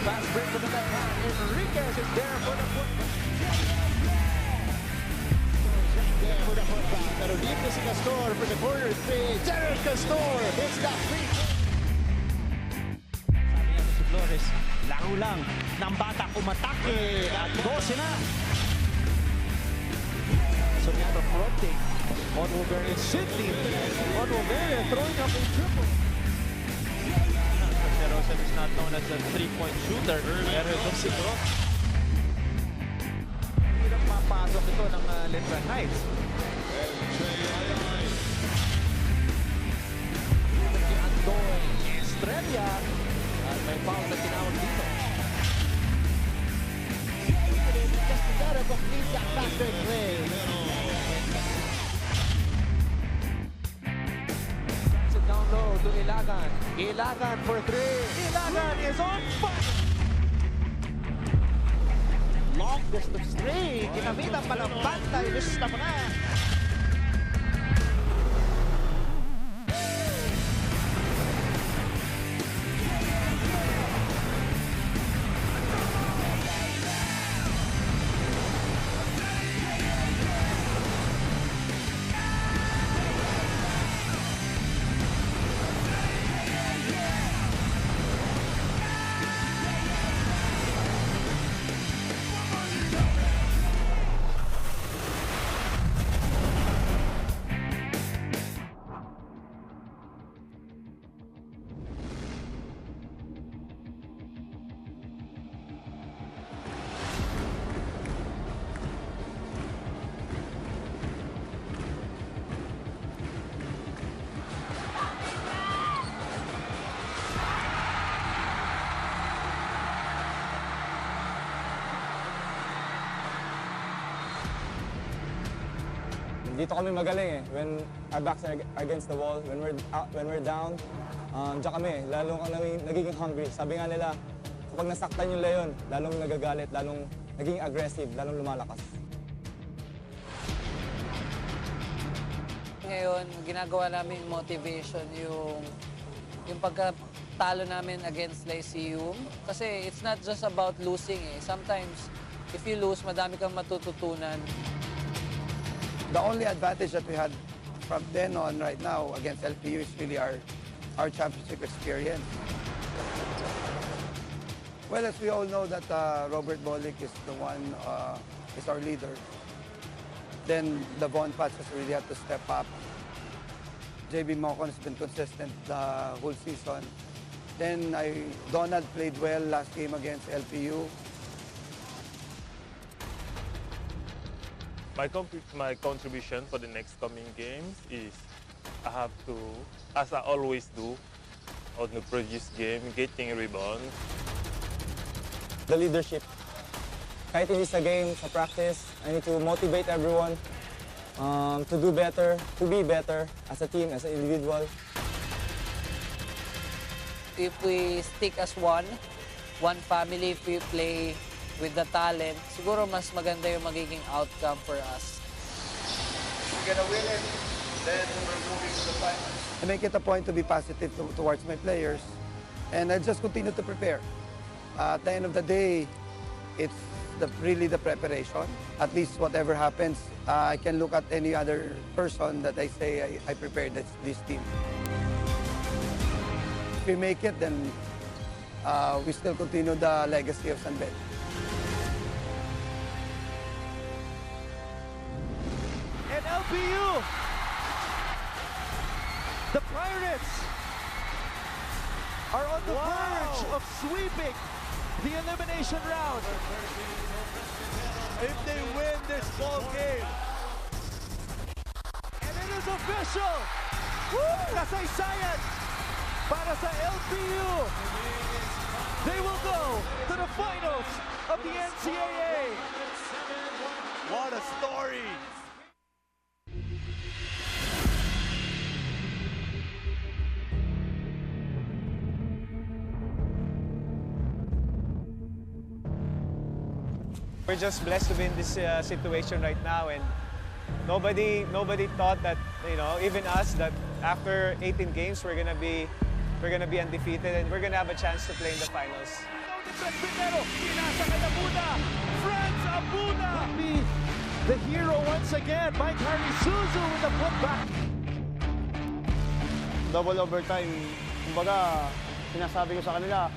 Fast break to the left hand. Enriquez is there for the putback. For the putback. Pero dito si Castor for the corner three. Jared Castor hits that free. Sabi niya si Flores, laro lang ng bata umatake at 12 na. Soriano fronting. On Wolverine Sidney. On Wolverine throwing up a triple. Rosen is not known as a three-point shooter. Pero ito si Brock. Hirap mapasok ito ng Letran Knights. Si Andoy Estrella. At may foul na tinawag dito. Castigado completes that faster play. Down low to Ilagan. Ilagan for three. Ilagan is on fire. Long distance three. Ginamitan pa ng bantay. Lista mo na. Dito kami magaling eh. When our backs are against the wall, when we're down, diyan kami, lalo kang nagiging hungry. Sabi nga nila, kapag nasaktan yung leon, lalong nagagalit, lalong naging aggressive, lalong lumalakas. Ngayon, ginagawa namin motivation yung pagkatalo namin against Lyceum. Kasi it's not just about losing eh. Sometimes, if you lose, madami kang matututunan. The only advantage that we had from then on right now against LPU is really our championship experience. Well, as we all know that Robert Bolick is the one, is our leader. Then the Von Pats has really had to step up. JB Mocon has been consistent the whole season. Then Donald played well last game against LPU. My contribution for the next coming games is I have to, as I always do, on the previous game, getting rebounds. The leadership. Kahit hindi sa game, sa practice, I need to motivate everyone to do better, to be better as a team, as an individual. If we stick as one family, if we play with the talent, siguro mas maganda yung magiging outcome for us. We're gonna win it, then we're moving to the finals. I make it a point to be positive towards my players, and I just continue to prepare. At the end of the day, it's really the preparation. At least whatever happens, I can look at any other person that I say I prepared this team. If we make it, then we still continue the legacy of San Beda. And LPU, the Pirates are on the verge of sweeping the elimination round. If they win this ball game. And it is official! Woo! Kasaysayan para sa LPU. They will go to the finals of the NCAA. What a story! We're just blessed to be in this situation right now, and nobody thought that, you know, even us, that after 18 games we're gonna be undefeated and we're gonna have a chance to play in the finals. Fred Pinero, pinasa kay Abuna. Franz Abuna. Be the hero once again. Mike Harisuzu with the putback. Double overtime. Kumbaga, sinasabi ko sa kanila,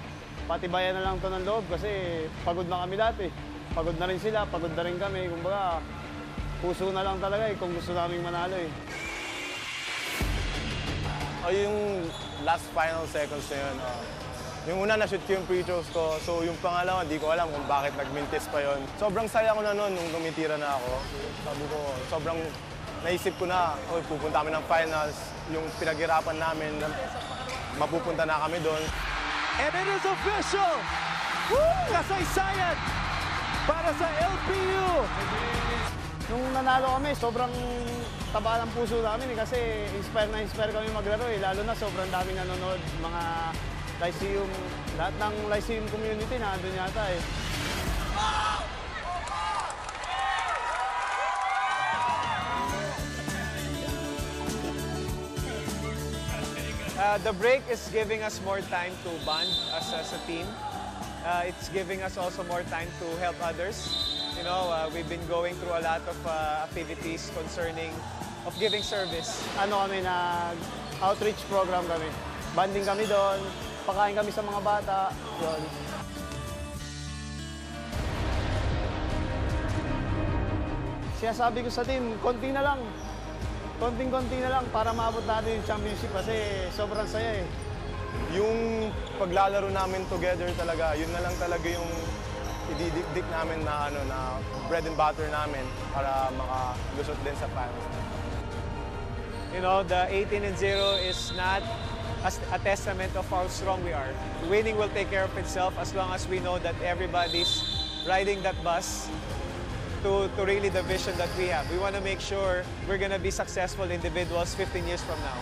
patibayan na lang to ng loob kasi pagod na kami dati. Pagod na rin sila, pagod na rin kami. Kumbaga, puso na lang talaga kung gusto naming manalo Yung last final seconds na yun, yung una na-shoot ko yung free throws ko, so yung pangalawa, di ko alam kung bakit nag-mintis pa yon. Sobrang saya ko na noon nung tumitira na ako. Sabi ko, sobrang naisip ko na, pupunta kami ng finals, yung pinaghirapan namin, mapupunta na kami doon. And it is official! Woo! Kasaysayan para sa LPU! Nung nanalo kami, sobrang taba ng puso namin kasi inspire kami maglaro lalo na sobrang daming nanonood, mga Lyceum, lahat ng Lyceum community nandun yata The break is giving us more time to bond as a team. It's giving us also more time to help others. You know, we've been going through a lot of activities concerning of giving service. Kami outreach program kami. Banding kami doon, pakain kami sa mga bata. Yun. Sinasabi ko sa team, konti na lang. Konting-konti na lang para maabot natin yung championship kasi sobrang saya Yung paglalaro namin together talaga, yun na lang talaga yung ididikdik namin na, na bread and butter namin para makalusot din sa finals. You know, the 18-0 is not a testament of how strong we are. Winning will take care of itself as long as we know that everybody's riding that bus to really the vision that we have. We want to make sure we're going to be successful individuals 15 years from now.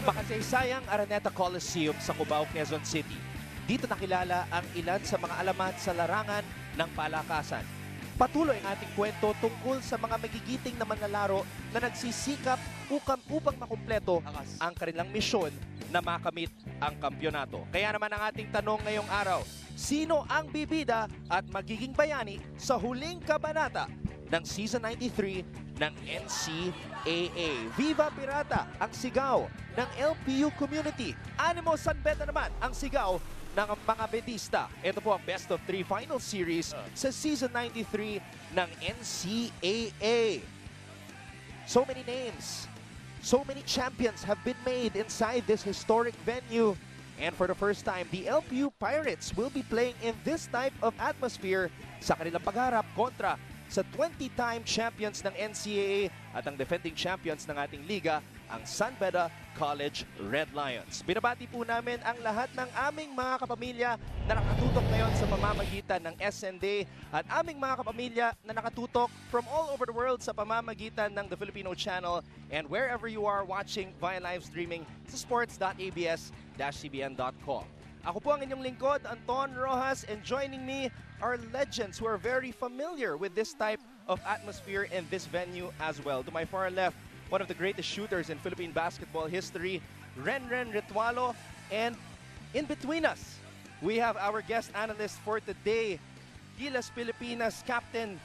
Makasaysayang Araneta Coliseum sa Cubao, Quezon City. Dito nakilala ang ilan sa mga alamat sa larangan ng palakasan. Patuloy ang ating kwento tungkol sa mga magigiting na manlalaro na nagsisikap upang makumpleto ang kanilang misyon na makamit ang kampyonato. Kaya naman ang ating tanong ngayong araw, sino ang bibida at magiging bayani sa huling kabanata ng Season 93 ng NCAA? Viva Pirata ang sigaw ng LPU community. Animo San Beda naman ang sigaw ng mga bedista. Ito po ang best of 3 final series sa Season 93 ng NCAA. So many names, so many champions have been made inside this historic venue. And for the first time, the LPU Pirates will be playing in this type of atmosphere sa kanilang pagharap kontra sa 20-time champions ng NCAA at ang defending champions ng ating liga, ang San Beda College Red Lions. Binabati po namin ang lahat ng aming mga kapamilya na nakatutok ngayon sa pamamagitan ng SND at aming mga kapamilya na nakatutok from all over the world sa pamamagitan ng The Filipino Channel and wherever you are watching via live streaming sa sports.abs-cbn.com. Ako po ang inyong lingkod, Anton Rojas, and joining me are legends who are very familiar with this type of atmosphere in this venue as well. To my far left, one of the greatest shooters in Philippine basketball history, Renren Ritualo. And in between us, we have our guest analyst for today, Gilas Pilipinas captain,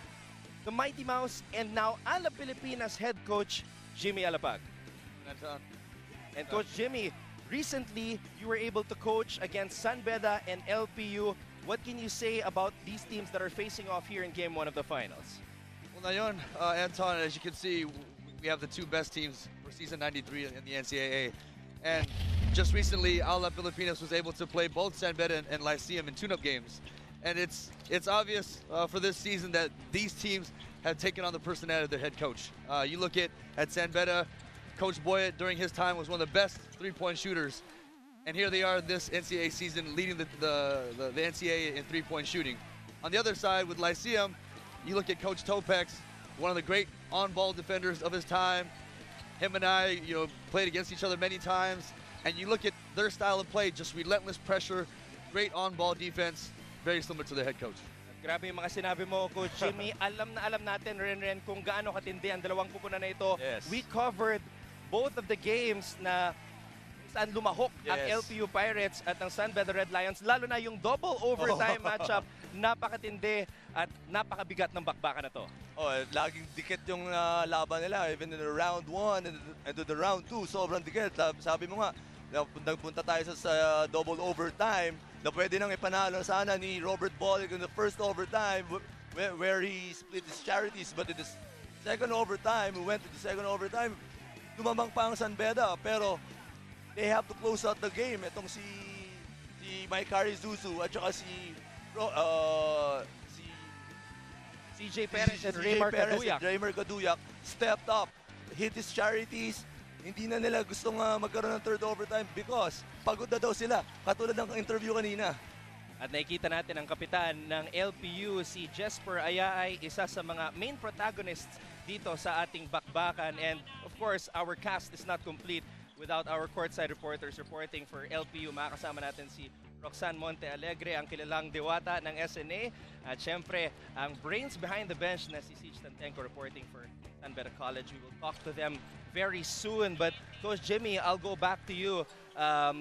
the Mighty Mouse, and now Ala Pilipinas head coach, Jimmy Alapag. And Coach Jimmy, recently you were able to coach against San Beda and LPU. What can you say about these teams that are facing off here in Game 1 of the finals? Well, ngayon, Anton, as you can see, we have the two best teams for Season 93 in the NCAA. And just recently, Ala Pilipinas was able to play both San Beda and Lyceum in tune-up games. And it's obvious for this season that these teams have taken on the personality of their head coach. You look at San Beda, Coach Boyett during his time was one of the best three-point shooters. And here they are this NCAA season leading the NCAA in three-point shooting. On the other side with Lyceum, you look at Coach Topex, one of the great on-ball defenders of his time. Him and I, played against each other many times. And you look at their style of play, just relentless pressure, great on-ball defense, very similar to their head coach. Grabe yung mga sinabi mo, Coach Jimmy. Alam na alam natin, Renren, kung gaano katindi ang dalawang kupunan na ito. Yes. We covered both of the games na saan lumahok ang Yes. LPU Pirates at ang San Beda Red Lions, lalo na yung double overtime matchup, napakatindi at napakabigat ng bakbakan na to. Oh, laging dikit yung laban nila. Even in the round 1 and to the round 2, sobrang dikit. Sabi mo nga, nagpunta tayo sa double overtime na pwede nang ipanalo sana ni Robert Bolick in the first overtime where he split his charities. But in the second overtime, we went to the second overtime, lumamang pa ang San Beda. Pero they have to close out the game. Itong si Maikari Zuzu at saka si CJ Perez and Raymar Caduyak stepped up, hit his charities. Hindi na nila gustong magkaroon ng third overtime because pagod na daw sila. Katulad ng interview kanina. At nakikita natin ang kapitan ng LPU, si Jesper Ayaay, isa sa mga main protagonists dito sa ating bakbakan. And of course, our cast is not complete without our courtside reporters reporting for LPU. Makakasama natin si Roxanne Monte Alegre, ang kilalang diwata ng SNA. At syempre, ang brains behind the bench na si Siege Tantenko reporting for San Beda College. We will talk to them very soon. But Coach Jimmy, I'll go back to you.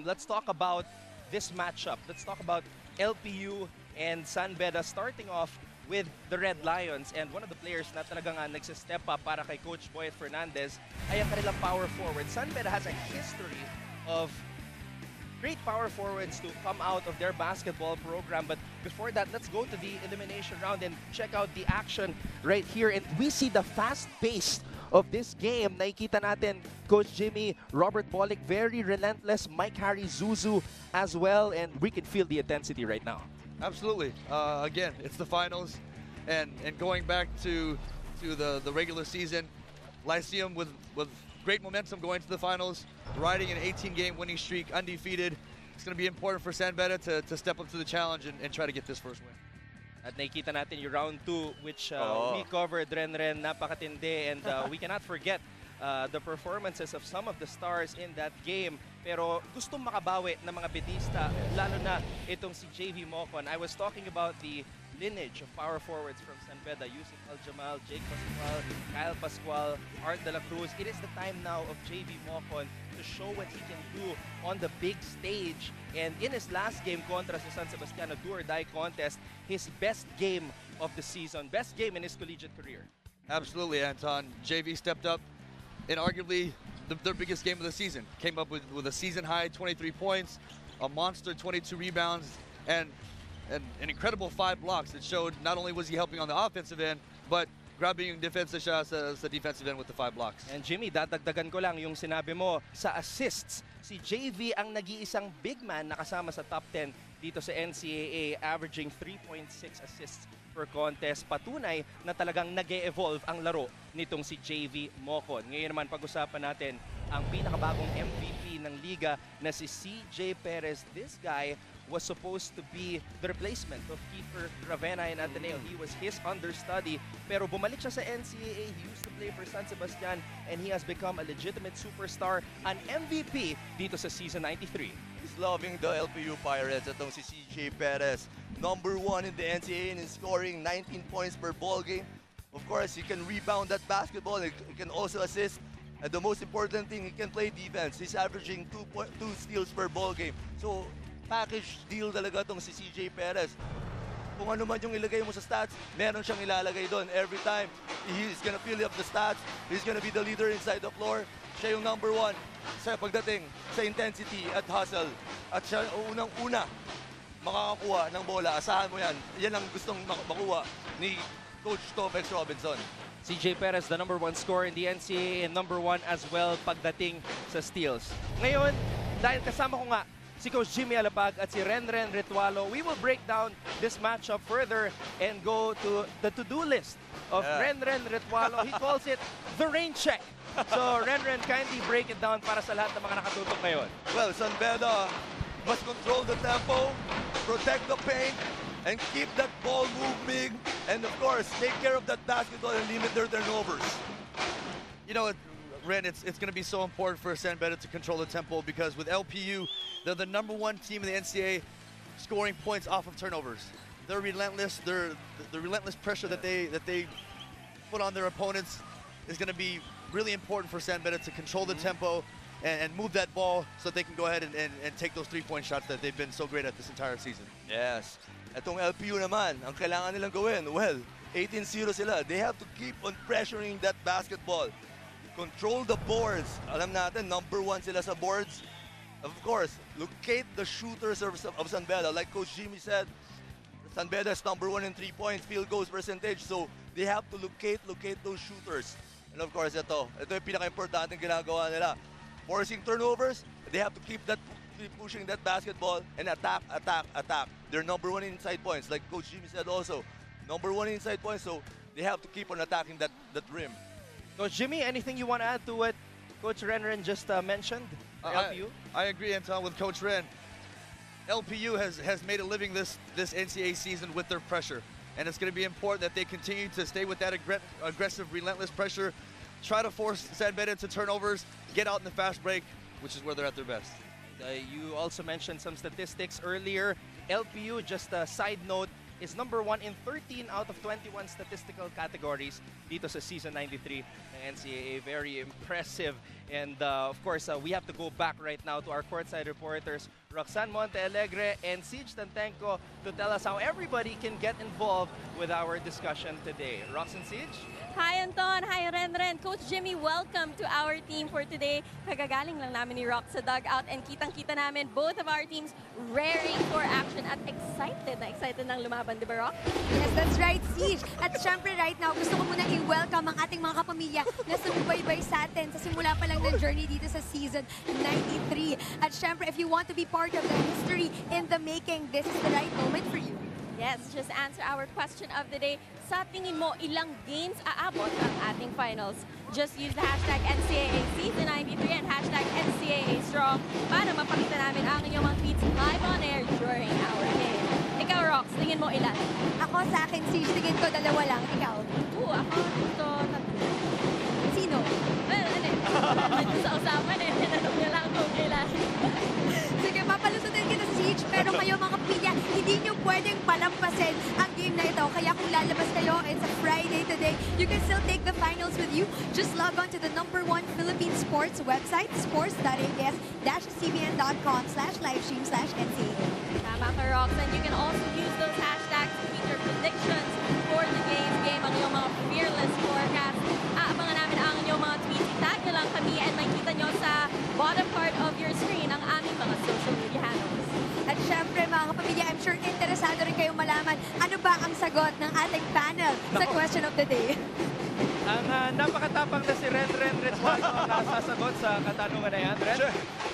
Let's talk about this matchup. Let's talk about LPU and San Beda, starting off with the Red Lions. And one of the players na talagang nagsistep up para kay Coach Boyet Fernandez ay ang kanilang power forward. San Beda has a history of great power forwards to come out of their basketball program. But before that, let's go to the elimination round and check out the action right here. And we see the fast pace of this game. Nakikita natin, Coach Jimmy, Robert Bolick, very relentless. Mike Harry Zuzu as well. And we can feel the intensity right now. Absolutely. Again, it's the finals, and going back to the regular season, Lyceum with great momentum going to the finals, riding an 18-game winning streak, undefeated. It's going to be important for San Beda to step up to the challenge and try to get this first win. At nakikita natin yung round 2, which we covered, Ren, napakatindi, and we cannot forget the performances of some of the stars in that game. Pero gustong makabawi ng mga bedista, lalo na itong si JV Mocon. I was talking about the lineage of power forwards from San Beda, Yusuf Aljamal, Jake Pascual, Kyle Pascual, Art de la Cruz. It is the time now of JV Mocon to show what he can do on the big stage. And in his last game kontra sa San Sebastian, a do-or-die contest, his best game of the season, best game in his collegiate career. Absolutely, Anton. JV stepped up in arguably their biggest game of the season. Came up with a season-high 23 points, a monster 22 rebounds, and an incredible 5 blocks that showed not only was he helping on the offensive end, but grabbing yung defensive siya sa defensive end with the 5 blocks. And Jimmy, dadagdagan ko lang yung sinabi mo sa assists. Si JV ang nag-iisang big man na kasama sa top 10 dito sa NCAA, averaging 3.6 assists per contest. Patunay na talagang nag-e-evolve ang laro nitong si JV Mocon. Ngayon naman pag-usapan natin ang pinakabagong MVP ng liga na si CJ Perez. This guy was supposed to be the replacement of Kiefer Ravena in Ateneo. He was his understudy, pero bumalik siya sa NCAA. He used to play for San Sebastian, and he has become a legitimate superstar, an MVP dito sa season 93. He's loving the LPU Pirates. Itong si CJ Perez, number 1 in the NCAA in scoring, 19 points per ball game. Of course, he can rebound that basketball. He can also assist. And the most important thing, he can play defense. He's averaging 2 steals per ball game. So, package deal talaga tong si CJ Perez. Kung ano man yung ilagay mo sa stats, meron siyang ilalagay doon. Every time, he's gonna fill up the stats. He's gonna be the leader inside the floor. Siya yung number 1 sa pagdating sa intensity at hustle. At siya unang-una makakakuha ng bola. Asahan mo yan. Yan ang gustong makuha ni Coach Tobex Robinson. CJ Perez, the number 1 scorer in the NCAA and number 1 as well pagdating sa steals. Ngayon, dahil kasama ko nga si Coach Jimmy Alapag at si Renren Ritualo, we will break down this matchup further and go to the to-do list of Renren Ritualo. He calls it the rain check. So Renren, kindly break it down para sa lahat ng mga nakatutok ngayon. Well, San Beda must control the tempo, protect the paint, and keep that ball moving, and of course, take care of that basketball and limit their turnovers. You know, Ren, it's going to be so important for San Beda to control the tempo because with LPU, they're the number 1 team in the NCAA scoring points off of turnovers. They're relentless. The relentless pressure that they put on their opponents is going to be really important for San Beda to control the tempo and move that ball so that they can go ahead and take those three-point shots that they've been so great at this entire season. Yes. Itong LPU naman, ang kailangan nilang gawin, well, 18-0 sila. They have to keep on pressuring that basketball. Control the boards. Alam natin, #1 sila sa boards. Of course, locate the shooters of San Beda. Like Coach Jimmy said, San Beda is #1 in 3-point field goals percentage. So they have to locate those shooters. And of course, ito yung pinaka-importanting ginagawa nila. Forcing turnovers, they have to keep pushing that basketball and attack. They're #1 in inside points, like Coach Jimmy said also. #1 in inside points, so they have to keep on attacking that rim. Coach Jimmy, anything you want to add to what Coach Renren just mentioned? LPU? I agree, Anton, with Coach Ren. LPU has made a living this NCAA season with their pressure. And it's going to be important that they continue to stay with that aggressive, relentless pressure, try to force San Beda into turnovers, get out in the fast break, which is where they're at their best. You also mentioned some statistics earlier. LPU, just a side note, is #1 in 13 out of 21 statistical categories dito sa Season 93 ng NCAA. Very impressive. And of course, we have to go back right now to our courtside reporters, Roxanne Montealegre and Siege Tantenko, to tell us how everybody can get involved with our discussion today. Roxanne, Siege? Hi Anton, hi Renren. Coach Jimmy, welcome to our team for today. Kagagaling lang namin ni Rox sa dugout and kitang-kita namin both of our teams raring for action at excited nang lumaban, di ba Rox? Yes, that's right, Siege. At syempre right now, gusto ko muna i-welcome ang ating mga kapamilya na sumubaybay sa atin sa simula pa lang ng journey dito sa Season 93. At syempre, if you want to be part of the history in the making, this is the right moment for you. Yes, just answer our question of the day. Sa tingin mo, ilang games aabot ang ating finals? Just use the hashtag NCAA Season 93 and hashtag NCAA Strong para mapakita namin ang inyong mga tweets live on air during our game. Ikaw, Rox, tingin mo ilan? Ako sa akin, Siege, tingin ko 2 lang. Ikaw? Ako dito 3. Sino? Well, ano sa usapan tinanong niya lang kung kailan. Sige, papalusutin kita sa Siege, pero kayo mga kapamilya, hindi nyo pwedeng palampasin ang game na ito. Kaya kung lalabas kayo, it's a Friday today, you can still take the finals with you. Just log on to the #1 Philippine sports website, sports.abs.com/livestream/NCAA. Tama ka, Rox. And you can also use those hashtags to feature predictions for the game, ang iyong mga fearless forecast. Aabangan namin ang inyong mga tweets. Tag nyo lang kami and makikita nyo sa bottom part of your screen ang aming mga social media handles. At syempre mga kapamilya, I'm sure interesado rin kayong malaman ano ba ang sagot ng ating panel sa question of the day. Ang napakatapang na si Renren Retuano ang nasasagot sa katanungan na yan. Ren?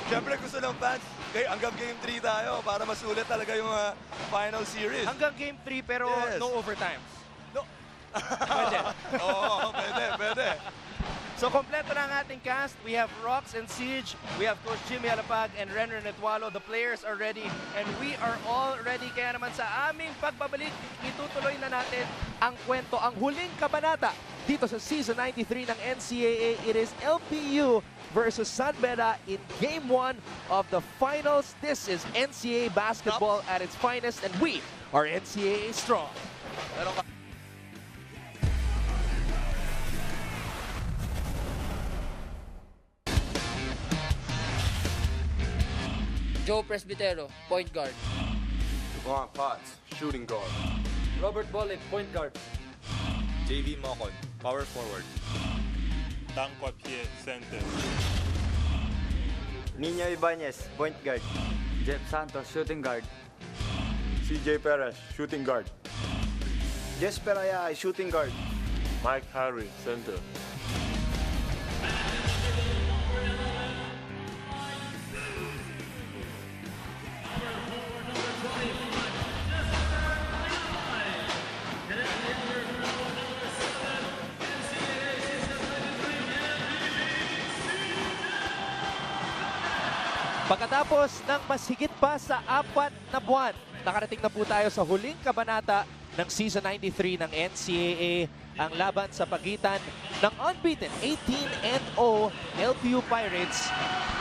Siyempre gusto ng fans, hanggang Game 3 tayo para masulit talaga yung final series. Hanggang Game 3 pero Yes. no overtimes. Pwede. Oo, pwede. So, kompleto na ang ating cast. We have Rox and Siege. We have Coach Jimmy Alapag and Renren Netualo. The players are ready and we are all ready. Kaya naman sa aming pagbabalik, itutuloy na natin ang kwento, ang huling kabanata dito sa Season 93 ng NCAA. It is LPU versus San Beda in Game 1 of the finals. This is NCAA basketball at its finest and we are NCAA strong. Joe Presbitero, point guard. Juan Potts, shooting guard. Robert Bolek, point guard. JV Mocon, power forward. Tang Papier, center. Nino Ibanez, point guard. Jeff Santos, shooting guard. CJ Perez, shooting guard. Jess Peraya, shooting guard. Mike Harry, center. Pagkatapos ng mas higit pa sa 4 na buwan, nakarating na po tayo sa huling kabanata ng Season 93 ng NCAA, ang laban sa pagitan ng unbeaten 18-0 LPU Pirates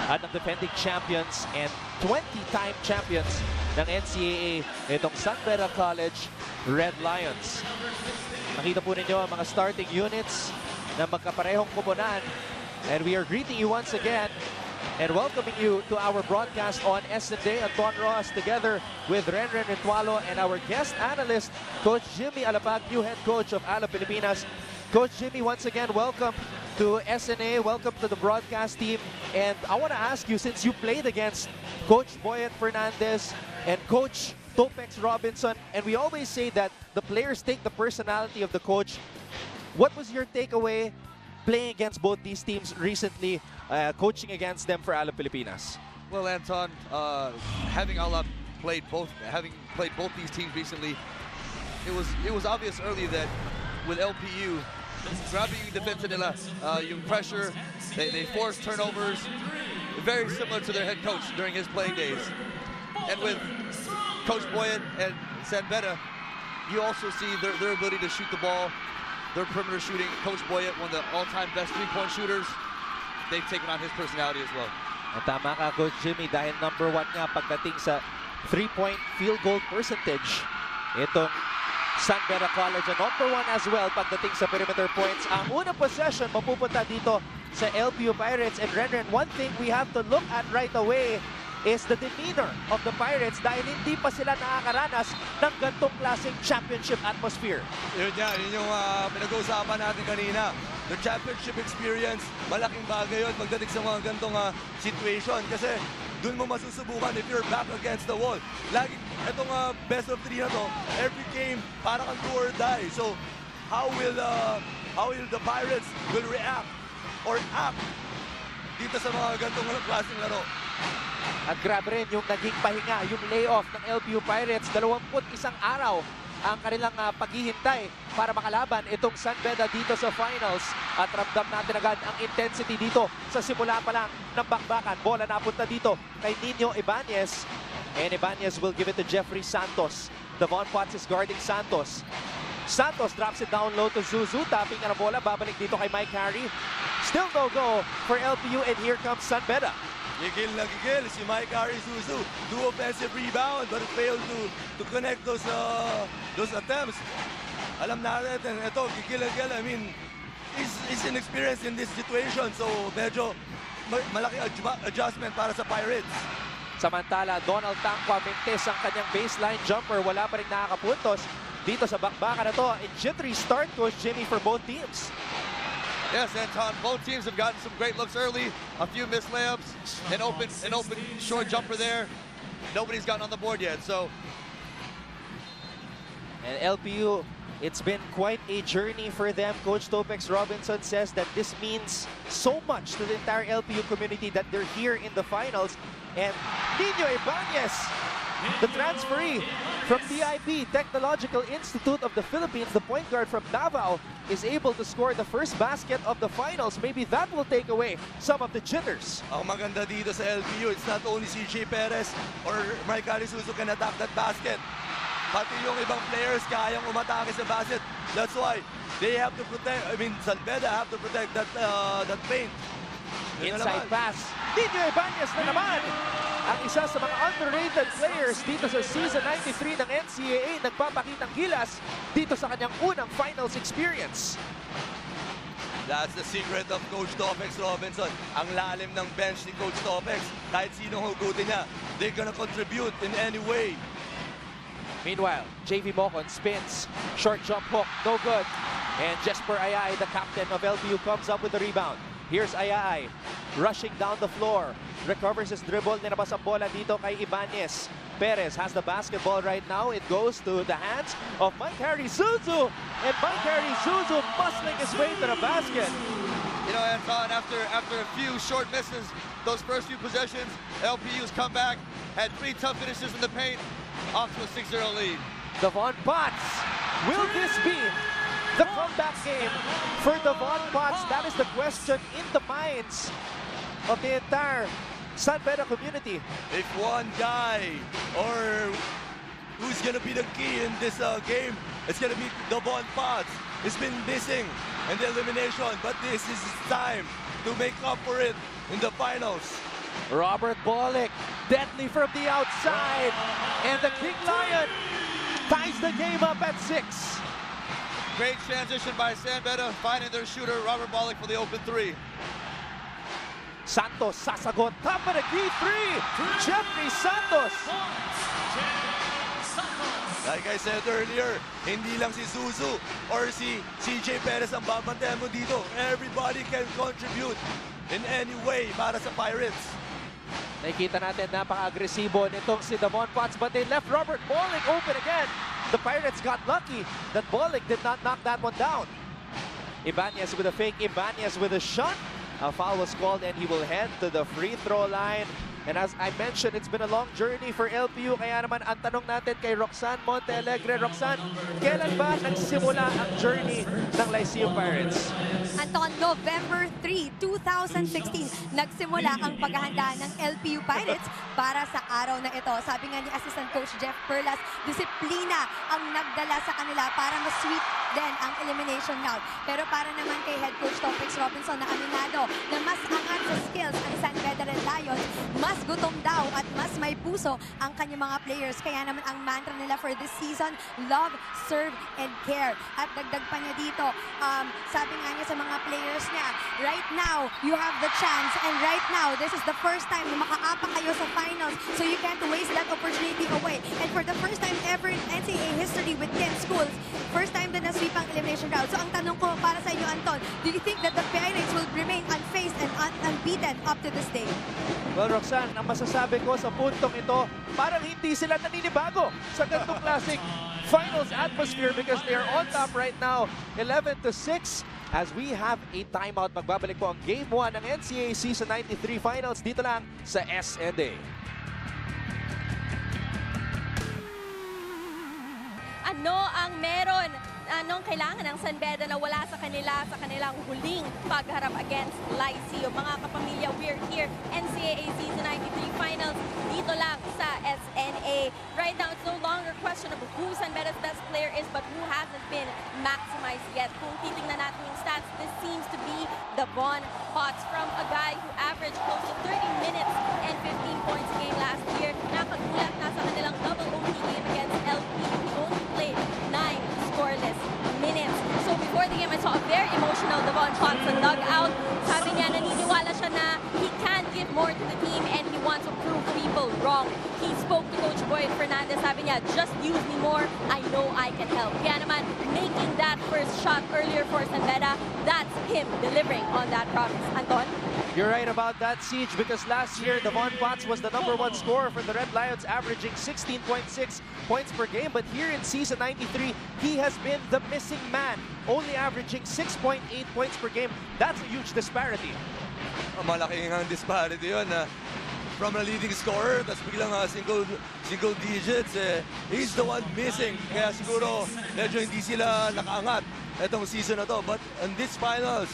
at ng defending champions and 20-time champions ng NCAA, itong San Beda College Red Lions. Nakita po ninyo ang mga starting units na magkaparehong koponan. And we are greeting you once again and welcoming you to our broadcast on SND. Anton Rojas together with Renren Ritualo and our guest analyst, Coach Jimmy Alapag, new head coach of ALA Pilipinas. Coach Jimmy, once again, welcome to SNA, welcome to the broadcast team. And I want to ask you, since you played against Coach Boyet Fernandez and Coach Topex Robinson, and we always say that the players take the personality of the coach. What was your takeaway playing against both these teams recently, coaching against them for ALA Pilipinas? Well, Anton, having played both these teams recently, it was obvious early that with LPU, grabbing yung depensa nila, yung pressure, they force turnovers, very similar to their head coach during his playing days. And with Coach Boyet and Beda, you also see their ability to shoot the ball, their perimeter shooting. Coach Boyet, one of the all-time best three-point shooters, they've taken on his personality as well. At tama ka, Coach Jimmy, dahil number 1 nga pagdating sa three-point field goal percentage. Itong San Beda College, and number 1 as well pagdating sa perimeter points. Ang unang possession mapupunta dito sa LPU Pirates. And Renren, one thing we have to look at right away is the demeanor of the Pirates dahil hindi pa sila nakakaranas ng gantong klaseng championship atmosphere. Yun yung pinag-uusapan natin kanina. The championship experience, malaking bagay yun pagdating sa mga gantong situation kasi dun mo masusubukan if you're back against the wall. Lagi, itong best of 3 na to, every game, para kang do or die. So, how will the Pirates will react or act dito sa mga gantong klaseng laro? At grabe rin yung naging pahinga, yung layoff ng LPU Pirates. 21 araw ang kanilang paghihintay para makalaban itong San Beda dito sa finals. At ramdam natin agad ang intensity dito sa simula pa lang ng bakbakan. Bola napunta dito kay Nino Ibanez. And Ibanez will give it to Jeffrey Santos. Devon Potts is guarding Santos. Santos drops it down low to Zuzu. Tapping na bola, babalik dito kay Mike Harry. Still no go for LPU, and here comes San Beda. Gigil na gigil si Mike Harry Zuzu. Do offensive rebound but failed to connect those attempts. Alam natin, ito, gigil na gigil. I mean, he's inexperienced in this situation. So, medyo malaki adjustment para sa Pirates. Samantala, Donald Tangqua mintes ang kanyang baseline jumper. Wala pa rin nakakapuntos dito sa bakbakan na to. A jittery start, Coach Jimmy, for both teams. Yes, Anton, both teams have gotten some great looks early. A few missed layups, an open short jumper there. Nobody's gotten on the board yet, so. And LPU, it's been quite a journey for them. Coach Topex Robinson says that this means so much to the entire LPU community that they're here in the finals. And Nino Ibanez, the transferee from TIP, Technological Institute of the Philippines, the point guard from Davao, is able to score the first basket of the finals. Maybe that will take away some of the jitters. Ang maganda dito sa LPU, it's not only CJ Perez or Mike Harisuso can attack that basket. Pati yung ibang players kayang umatake sa basket. That's why they have to protect, San Beda have to protect that paint. Inside pass. Nino Ibanez na naman. Ang isa sa mga underrated players dito sa Season 93 ng NCAA, nagpapakitang gilas dito sa kanyang unang finals experience. That's the secret of Coach Topex Robinson. Ang lalim ng bench ni Coach Topex. Kahit sino hugutin niya, they're gonna contribute in any way. Meanwhile, JV Mocon spins. Short jump hook, no good. And Jesper Ayay, the captain of LPU, comes up with the rebound. Here's Ayay, rushing down the floor. Recovers his dribble, ninabas ang bola dito kay Ibanez. Perez has the basketball right now. It goes to the hands of Mike Harry Zuzu. And Mike Harry Zuzu muscling his way to the basket. You know, Anton, after a few short misses, those first few possessions, LPU's come back, had 3 tough finishes in the paint, off to a 6-0 lead. Devon Potts, will this be the comeback game for Devon Potts? That is the question in the minds of the entire San Beda community. If one guy or who's gonna be the key in this game, it's gonna be Devon Potts. He's been missing in the elimination, but this is his time to make up for it in the finals. Robert Bolick, deadly from the outside, and the King Lion ties the game up at 6. Great transition by San Beda, finding their shooter, Robert Bollick, for the open three. Santos sasagot. Top of the key three. Jeffrey Santos. Like I said earlier, hindi lang si Zuzu or si CJ Perez ang babantayan mo dito. Everybody can contribute in any way para sa Pirates. Nakikita natin napaka-agresibo nitong si Devon Potts, but they left Robert Bollick open again. The Pirates got lucky that Bollick did not knock that one down. Ibanez with a fake, Ibanez with a shot. A foul was called and he will head to the free throw line. And as I mentioned, it's been a long journey for LPU. Kaya naman ang tanong natin kay Roxanne Montealegre. Roxanne, kailan ba nagsimula ang journey ng Lyceum Pirates? Anton, November 3, 2016, nagsimula ang paghahanda ng LPU Pirates para sa araw na ito. Sabi nga ni Assistant Coach Jeff Perlas, disiplina ang nagdala sa kanila para ma-sweep din ang elimination round. Pero para naman kay Head Coach Tompkins Robinson na aminado na mas angat sa skills ang San Beda Red Lions, mas gutom daw at mas may puso ang kanyang mga players. Kaya naman ang mantra nila for this season, love, serve, and care. At dagdag pa niya dito, sabi nga niya sa mga players niya, right now, you have the chance. And right now, this is the first time na makaapak kayo sa finals. So you can't waste that opportunity away. And for the first time ever in NCAA history with 10 schools, first time din na-sweep ang elimination round. So ang tanong ko para sa inyo, Anton, do you think that the Pirates will remain unfaced and unbeaten up to this day? Well, Roxanne, ang masasabi ko sa puntong ito, parang hindi sila naninibago sa ganitong classic finals atmosphere because they are on top right now, 11-6. As we have a timeout, magbabalik po ang Game 1 ng NCAA Season 93 Finals dito lang sa SNA. Ano ang meron? Anong kailangan ng San Beda na wala sa kanilang huling pagharap against Lyceum? Mga kapamilya, we're here, NCAA Season 93 Finals, dito lang sa SNA. Right now, it's no longer a question of who San Beda's best player is, but who hasn't been maximized yet. Kung titingnan natin yung stats, this seems to be Devon Potts, from a guy who averaged close to 30 minutes and 15 points a game last year. Nakagulat na sa kanilang double OT game against LPU. He only played 9 scoreless minutes. So before the game, I saw a very emotional Devon Potts sa dugout. Sabi niya, naniniwala siya na he can give more to the team and he wants to prove people wrong. He spoke to Coach Boyd Fernandez. Sabi niya, just use me more. I know I can help. Kaya naman, making that first shot earlier for San Beda, that's him delivering on that promise. Anton? You're right about that, Siege, because last year, Devon Potts was the #1 scorer for the Red Lions, averaging 16.6 points per game. But here in Season 93, he has been the missing man, only averaging 6.8 points per game. That's a huge disparity. Malaking ang disparity yun. From a leading scorer, tapos biglang single digits, he's the one missing. Kaya siguro medyo hindi sila nakaangat itong season na to. But in this finals,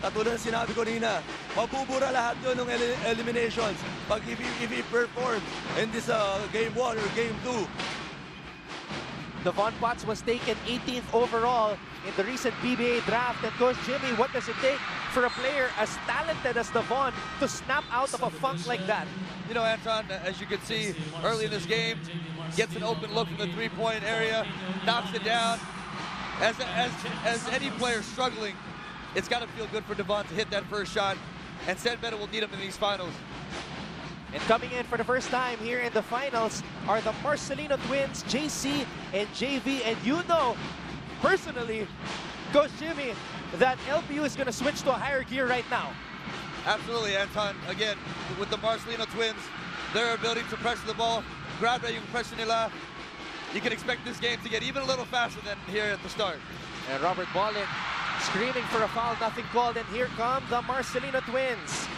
katulad ng sinabi ko nina, mabubura lahat yun ng eliminations pag if he performed in this Game 1 or Game 2. Devon Potts was taken 18th overall in the recent PBA draft. And Coach Jimmy, what does it take for a player as talented as Devon to snap out of a funk like that? You know, Anton, as you can see early in this game, gets an open look from the three-point area, knocks it down. As any player struggling, it's got to feel good for Devon to hit that first shot, and San Beda will need him in these finals. And coming in for the first time here in the finals are the Marcelino twins, JC and JV. And you know, personally, Coach Jimmy, that LPU is going to switch to a higher gear right now. Absolutely, Anton. Again, with the Marcelino twins, their ability to pressure the ball, grab yung pressure nila, you can expect this game to get even a little faster than here at the start. And Robert Bollick screaming for a foul, nothing called. And here come the Marcelino twins.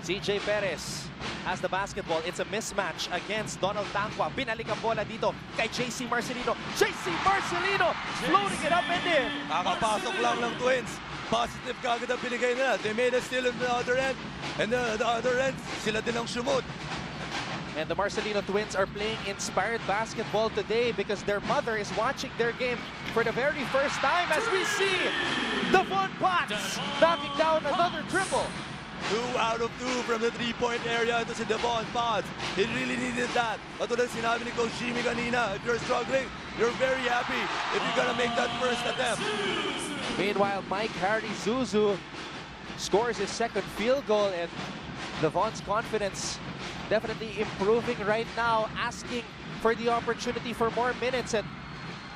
CJ Perez has the basketball. It's a mismatch against Donald Tangwa. Binalik ang bola dito kay JC Marcelino. JC Marcelino floating it up and in. Kakapasok lang ng twins. Positive kagad ang binigay nila. They made a steal on the other end. And the other end, sila din ang sumut. And the Marcelino twins are playing inspired basketball today because their mother is watching their game for the very first time as we see Devon Potts knocking down another triple. 2 out of 2 from the 3-point area. Ito si Devon Potts. He really needed that. Katulad sinabi ni Coach Jimmy kanina, if you're struggling, you're very happy if you're gonna make that first attempt. Meanwhile, Mike Harry Zuzu scores his second field goal, and Devon's confidence definitely improving right now, asking for the opportunity for more minutes, and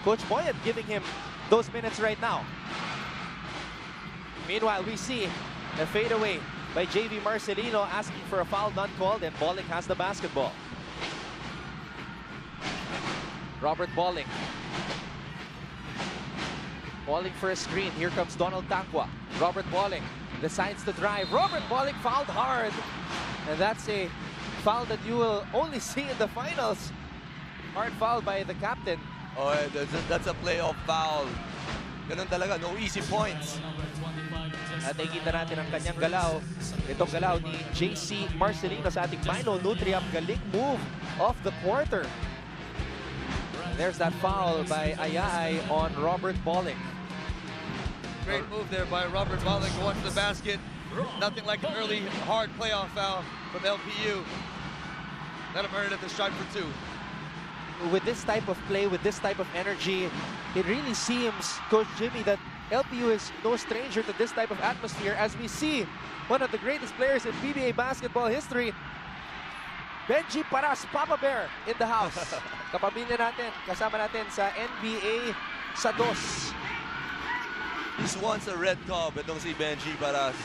Coach Boyet giving him those minutes right now. Meanwhile, we see a fadeaway by JV Marcelino asking for a foul not called, and Bolling has the basketball. Robert Bolling. Bolling for a screen. Here comes Donald Tangwa. Robert Bolling decides to drive. Robert Bolling fouled hard. And that's a foul that you will only see in the finals. Hard foul by the captain. Oh, that's a playoff foul. Ganun talaga, no easy points. At nakikita natin ang kanyang galaw. Itong galaw ni JC Marcelino sa ating final Nutriam. Galing move off the quarter. And there's that foul by Ayay on Robert Bolling. Great move there by Robert Bolling going to the basket. Nothing like an early hard playoff foul from LPU. Let him earn it at the shot for 2. With this type of play, with this type of energy, it really seems, Coach Jimmy, that LPU is no stranger to this type of atmosphere, as we see one of the greatest players in PBA basketball history, Benji Paras, Papa Bear, in the house. Kapamilya natin, kasama natin sa NBA sa DOS. This wants a red cup, itong si Benji Paras.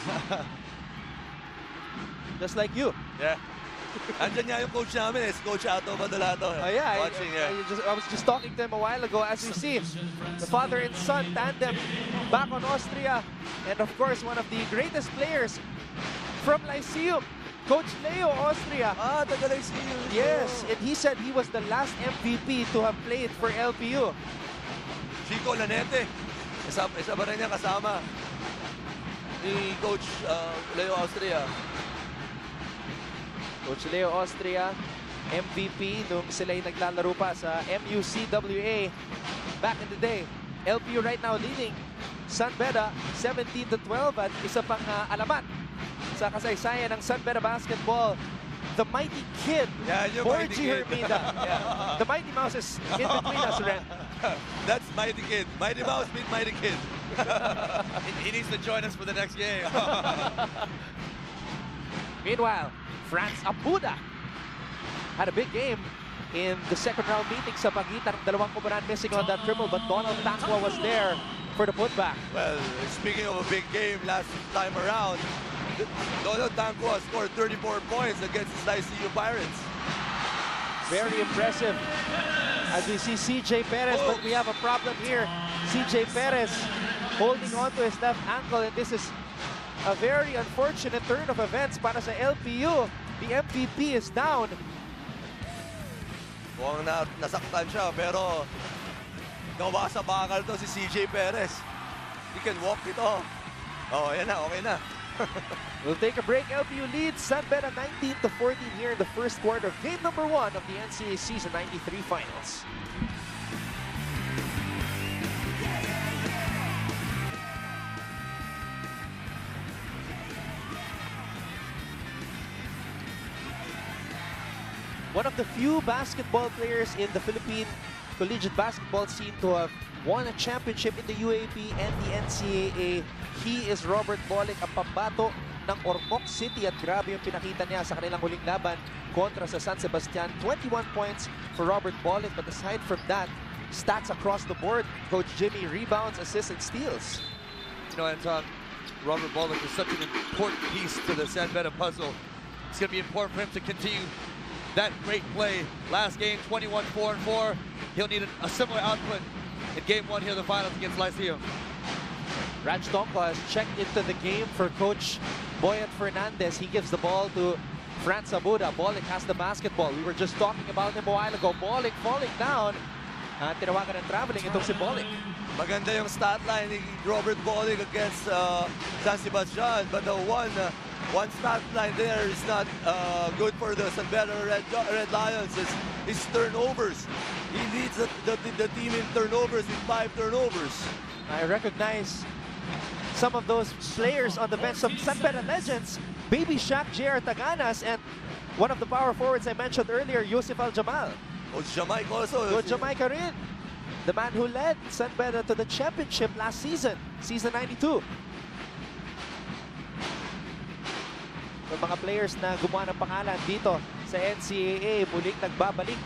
Just like you. Yeah. Andyan nga yung coach namin, si Coach Ato Badalato. Oh, yeah, Watching, I was just talking to him a while ago. As you see, the father and son tandem back on Austria. And of course, one of the greatest players from Lyceum, Coach Leo Austria. Ah, taga Lyceum. Yes, and he said he was the last MVP to have played for LPU. Chico Lanete. Isa ba rin niya kasama ni Coach Leo Austria. Coach Leo Austria, MVP nung sila'y naglalaro pa sa MUCWA back in the day. LPU right now leading San Beda 17-12 at isa pang alamat sa kasaysayan ng San Beda basketball. The Mighty Kid, Borgie Hermida. Yeah. The Mighty Mouse is in between us, Ren. That's Mighty Kid. Mighty Mouse beat Mighty Kid. He needs to join us for the next game. Meanwhile, Franz Abuda had a big game in the second round meeting sa pagitan ng dalawang kumparan, missing on that triple, but Donald Tangwa was there for the putback. Well, speaking of a big game last time around, Donald Tangwa scored 34 points against the Lyceum Pirates. Very impressive. As we see CJ Perez, but we have a problem here. CJ Perez holding on to his left ankle, and this is a very unfortunate turn of events para sa LPU. The MVP is down. Mukhang nasaktan siya, pero gawa sa bakal to si CJ Perez. He can walk ito. Oh, yan na, okay na. We'll take a break. LPU leads San Beda 19-14 here in the first quarter of game number 1 of the NCAA Season 93 Finals. One of the few basketball players in the Philippine collegiate basketball scene to have won a championship in the UAP and the NCAA. He is Robert Bolling, ang pambato ng Ormoc City, at grabe yung pinakita niya sa kanilang huling laban kontra sa San Sebastian. 21 points for Robert Bolling, but aside from that, stats across the board. Coach Jimmy, rebounds, assists, and steals. You know, Anton, Robert Bolling is such an important piece to the San Beda puzzle. It's going to be important for him to continue that great play. Last game, 21-4-4. He'll need a similar output in game 1 here in the finals against Lyceum. Raj Tomko has checked into the game for Coach Boyet Fernandez. He gives the ball to Franz Abuda. Bolling has the basketball. We were just talking about him a while ago. Bolling falling down. Tinawagan ng traveling itong si Bolling. Maganda yung stat line ni Robert Bolling against San Sebastian, but the one stat line there is not good for the San Beda Red Lions. It's turnovers. He leads the team in turnovers with 5 turnovers. I recognize some of those players on the bench, some San Beda legends, Baby Shaq, JR Taganas, and one of the power forwards I mentioned earlier, Yusuf Al-Jamal. Jamaica also. Good Jamaica rin. The man who led San Beda to the championship last season, season 92. Yung mga players na gumawa ng pangalan dito sa NCAA, muling nagbabalik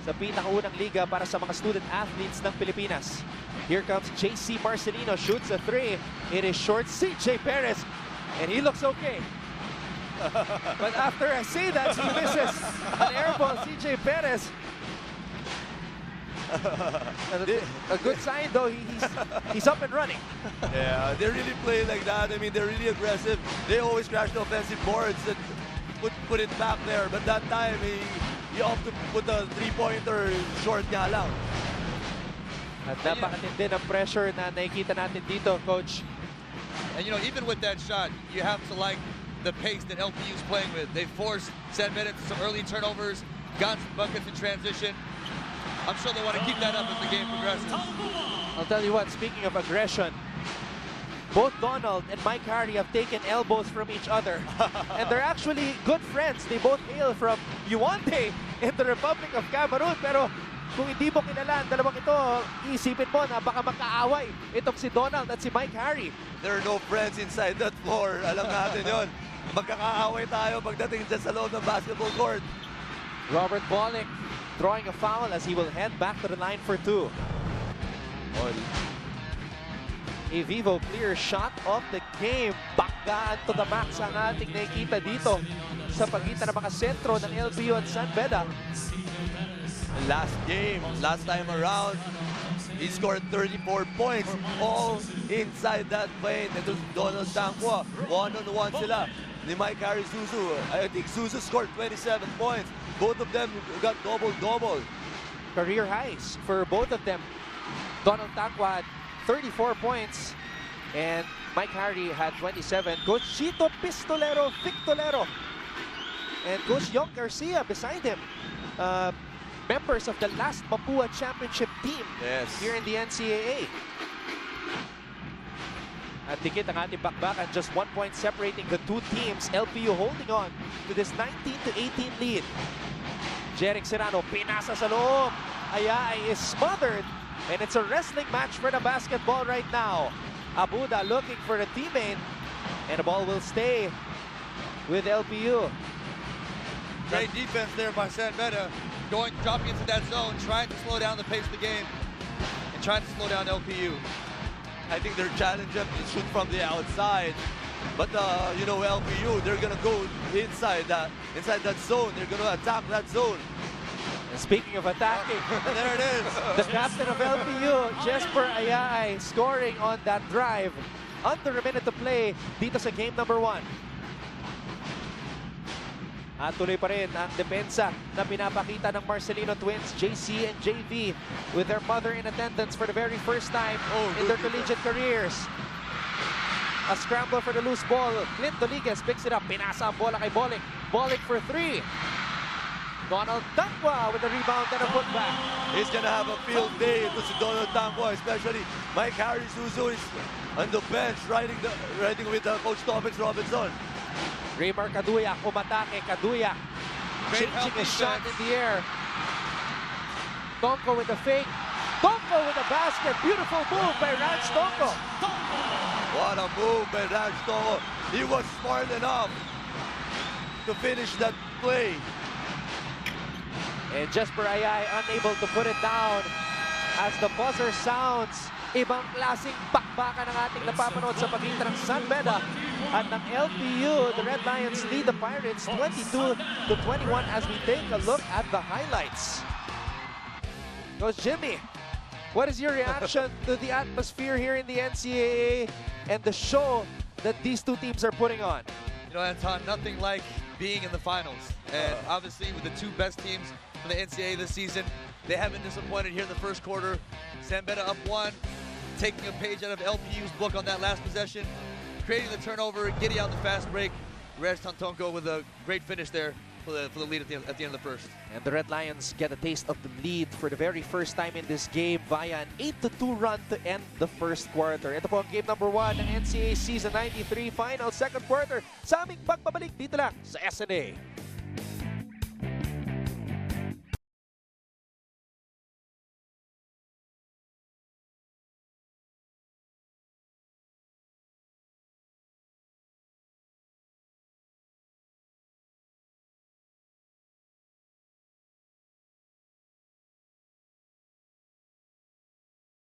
sa pinakaunang liga para sa mga student athletes ng Pilipinas. Here comes JC Marcelino, shoots a three. It is short, CJ Perez, and he looks okay. But after I say that, he misses an air ball, CJ Perez. A good sign though, he's up and running. Yeah, they really play like that. I mean, they're really aggressive. They always crash the offensive boards and put it back there. But that time, he opted to put a three-pointer short nga lang. At napakatindi ng pressure na nakikita natin dito, Coach. And you know, even with that shot, you have to like the pace that LPU is playing with. They forced San Beda to some early turnovers, got some buckets in transition. I'm sure they want to keep that up as the game progresses. I'll tell you what, speaking of aggression, both Donald and Mike Hardy have taken elbows from each other. And they're actually good friends. They both hail from Yuante in the Republic of Cameroon. Pero kung hindi mo kilala ang dalawang ito, isipin mo na baka magkaaway itong si Donald at si Mike Hardy. There are no friends inside that floor. Alam natin yun. Magkakaaway tayo pagdating dyan sa loob ng basketball court. Robert Bolick drawing a foul as he will head back to the line for two. A Vivo clear shot of the game. Bakgaan to the max ang ating nakikita dito sa pagitan ng mga sentro ng LPU at San Beda. Last game, last time around, he scored 34 points, all inside that lane. Ito si Donald Tangwa, one-on-one sila ni Mike Harry Zuzu. I think Zuzu scored 27 points. Both of them got double-double. Career highs for both of them. Donald Tangwa had 34 points and Mike Hardy had 27. Coach Chito Pistolero Victolero and Coach Yong Garcia beside him. Members of the last Mapua Championship team here in the NCAA. At dikit ang ating bakbakan, just 1 point separating the two teams. LPU holding on to this 19-18 lead. Jeric Serrano, pinasa sa loob. Ayay is smothered. And it's a wrestling match for the basketball right now. Abuda looking for a teammate. And the ball will stay with LPU. Great defense there by San Beda. Dropping into that zone, trying to slow down the pace of the game. And trying to slow down LPU. I think their challenge them to shoot from the outside. But you know, LPU, they're gonna go inside that zone. They're gonna attack that zone. And speaking of attacking, there it is. The captain of LPU, Jesper Ayay, scoring on that drive. Under a minute to play dito sa game number 1. At tuloy pa rin ang depensa na pinapakita ng Marcelino twins, JC and JV, with their mother in attendance for the very first time in their collegiate careers. A scramble for the loose ball. Clint Doliges picks it up. Pinasa ang bola kay Bolick. Bolick for three. Donald Tangwa with the rebound and a putback. He's gonna have a field day to si Donald Tangwa, especially Mike Harry Zuzu is on the bench riding with Coach Thomas Robinson. Raymar Kaduyak, umatake, Kaduyak. Changing a shot in the air. Tonko with the fake. Tonko with the basket. Beautiful move by Raj Tonko. What a move by Raj Tonko. He was smart enough to finish that play. And Jesper Ayay unable to put it down as the buzzer sounds. Ibang klaseng bakbakan ang ating napapanood sa pagitan ng San Beda at ng LPU. The Red Lions lead the Pirates 22-21 as we take a look at the highlights. Coach Jimmy, what is your reaction to the atmosphere here in the NCAA and the show that these two teams are putting on? You know, Anton, nothing like being in the finals. And obviously with the two best teams from the NCAA this season, they haven't disappointed here in the first quarter. San Beda up 1, taking a page out of LPU's book on that last possession, creating the turnover, getting out the fast break. Reg Tonko with a great finish there for the lead at the end of the first. And the Red Lions get a taste of the lead for the very first time in this game via an 8-2 run to end the first quarter. Ito po ang game number 1 ng NCAA Season 93 Final Second Quarter sa aming pagbabalik dito lang sa SNA.